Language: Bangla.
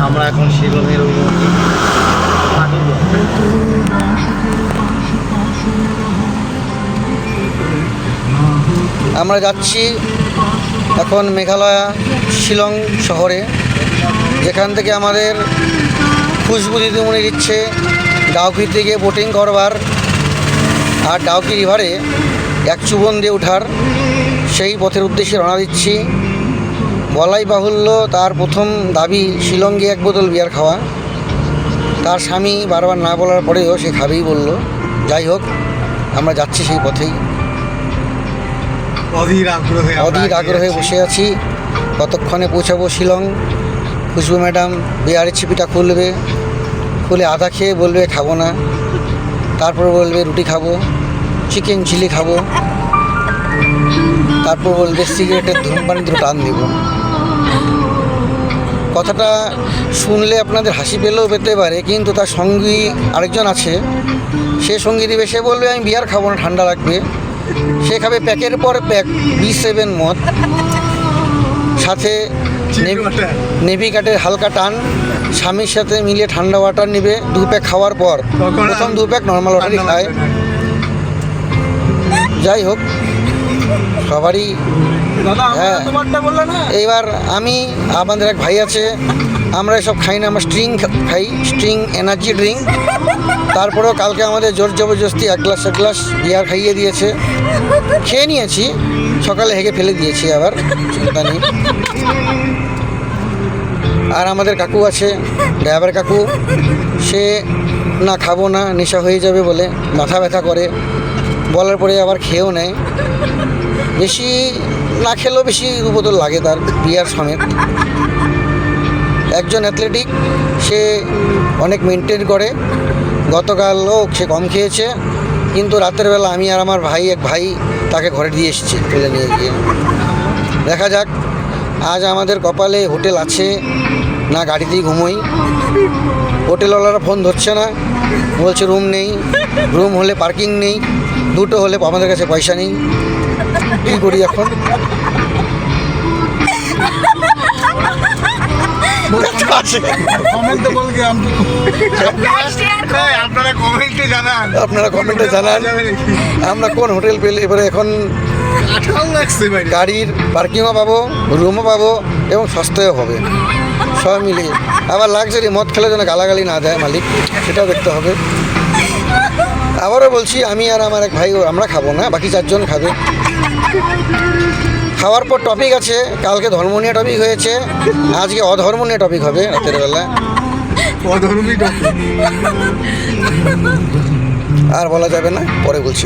আমরা এখন শিলংয়ের অভিমুখে আমরা যাচ্ছি এখন মেঘালয় শিলং শহরে, যেখান থেকে আমাদের খুশবু দিদিমণির ইচ্ছে ডাউকি থেকে বোটিং করবার আর ডাউকি রিভারে এক চুবন দিয়ে ওঠার সেই পথের উদ্দেশ্যে রওনা দিচ্ছি। বলাই বাহুল্য তার প্রথম দাবি শিলং গিয়ে এক বোতল বিয়ার খাওয়া। তার স্বামী বারবার না বলার পরেও সে খাবেই বলল। যাই হোক, আমরা যাচ্ছি সেই পথেই, অধীর আগ্রহে বসে আছি কতক্ষণে পৌঁছাবো শিলং। খুশবু ম্যাডাম বিয়ারের ছিপিটা খুলবে, খুলে আধা খেয়ে বলবে খাবো না, তারপর বলবে রুটি খাবো, চিকেন চিলি খাবো, তারপর বলবে সিগারেটের ধূমপান দুটো টান দিব। কথাটা শুনলে আপনাদের হাসি পেলেও পেতে পারে, কিন্তু তার সঙ্গী আরেকজন আছে, সে সঙ্গী দিবে, সে বলবে আমি বিয়ার খাবো না, ঠান্ডা লাগবে। সে খাবে প্যাকের পর প্যাক B7 মদ, সাথে নেভি কাটের হালকা টান। স্বামীর সাথে মিলে ঠান্ডা ওয়াটার নিবে 2 প্যাক খাওয়ার পর। প্রথম 2 প্যাক নর্মাল ওয়াটারই খায়। যাই হোক, সবারই হ্যাঁ। এইবার আমি, আমাদের এক ভাই আছে, আমরা এসব খাই না, আমরা স্ট্রিং খাই, স্ট্রিং এনার্জি ড্রিঙ্ক। তারপরেও কালকে আমাদের জোর জবরদস্তি এক গ্লাস বিয়ার খাইয়ে দিয়েছে, খেয়ে নিয়েছি, সকালে হেগে ফেলে দিয়েছি, আবার চিন্তা নেই। আর আমাদের কাকু আছে, ড্রাইভার কাকু, সে না খাবো না, নেশা হয়ে যাবে বলে মাথা ব্যথা করে, বলার পরে আবার খেয়েও নেয়। বেশি না খেলেও বেশি 2 বোতল লাগে তার বিয়ার সমেত। একজন অ্যাথলেটিক, সে অনেক মেনটেন করে। গতকালও সে কম খেয়েছে, কিন্তু রাতের বেলা আমি আর আমার এক ভাই তাকে ঘরে দিয়ে এসেছি তুলে নিয়ে গিয়ে। দেখা যাক, আজ আমাদের কপালে হোটেল আছে না গাড়িতেই ঘুমোই। হোটেলওয়ালারা ফোন ধরছে না, বলছে রুম নেই, রুম হলে পার্কিং নেই, দুটো হলে আমাদের কাছে পয়সা নেই। কী করি এখন? আপনারা কমেন্টে জানান আমরা কোন হোটেল পেলে এবারে এখন গাড়ির পার্কিংও পাবো, রুমও পাবো এবং সস্তায়ও হবে, সব মিলিয়ে। আবার লাক্সারি মদ খেলে যেন গালাগালি না দেয় মালিক, সেটাও দেখতে হবে। আবারও বলছি, আমি আর আমার এক ভাই আমরা খাবো না, বাকি 4 জন খাবে। খাওয়ার পর টপিক আছে, কালকে ধর্ম নিয়ে টপিক হয়েছে, আজকে অধর্ম নিয়ে টপিক হবে রাতের বেলা। আর বলা যাবে না, পরে বলছি।